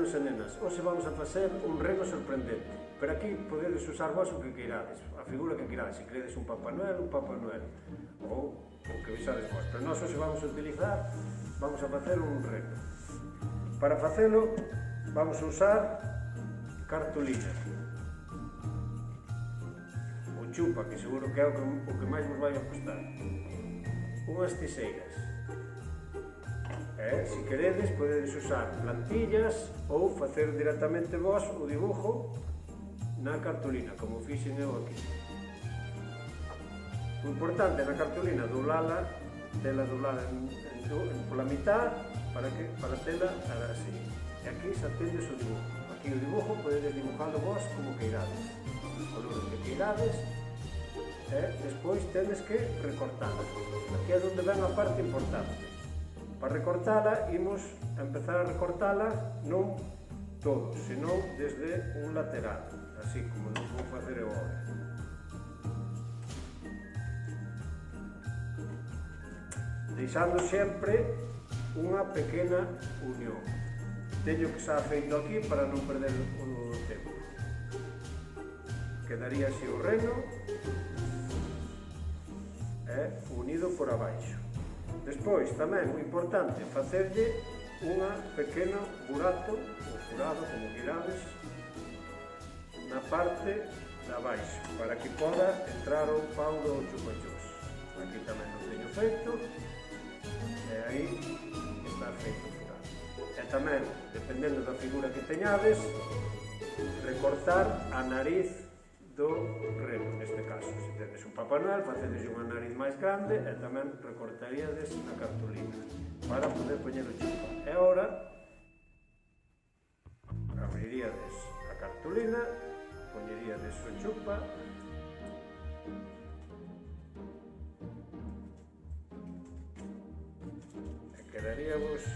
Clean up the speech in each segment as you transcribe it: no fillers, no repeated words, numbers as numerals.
nenos e nenas, hoxe vamos a facer un reno sorprendente. Pero aquí podedes usar vos o que queirades, a figura que queirades, se queredes un Papá Noel, ou o que vexades vos. Pero nós hoxe vamos a facer un reno. Para facelo, vamos a usar cartulina. O chupa, que seguro que é o que máis vos vai a costar. Unhas tiseiras. Se queredes, podedes usar plantillas ou facer directamente vos o dibujo na cartulina, como fixen eu aquí. O importante na cartulina tela doblada pola mitad para tela así. E aquí xa tendes o dibujo. Aquí o dibujo podedes dibujalo vos como queirades, os colores que queirades, e despois tedes que recortala. Aquí é onde ven a parte importante. Para recortala, imos a empezar a recortala non todo, senón desde un lateral, así como non vou facer eu agora. Deixando sempre unha pequena unión. Teño que xa feito aquí para non perder o tempo. Quedaría así o reno unido por abaixo. Despois, tamén, moi importante, facerlle unha pequeno burato, ou furado, como quirades, na parte de abaixo, para que poda entrar o pau do chupachós. Aquí tamén non teño feito, e aí está feito o furado. E tamén, dependendo da figura que teñades, recortar a nariz do reno, neste caso. Se tedes un Papá Noel, facedes unha nariz máis grande e tamén recortaríades a cartulina para poder poñer o chupa. E agora abriríades a cartulina, poñeríades o chupa e quedaríamos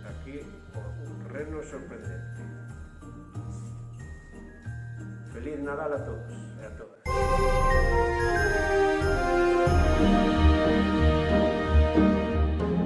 aquí un reno sorprendente. Feliz Nadal a todos e a todas.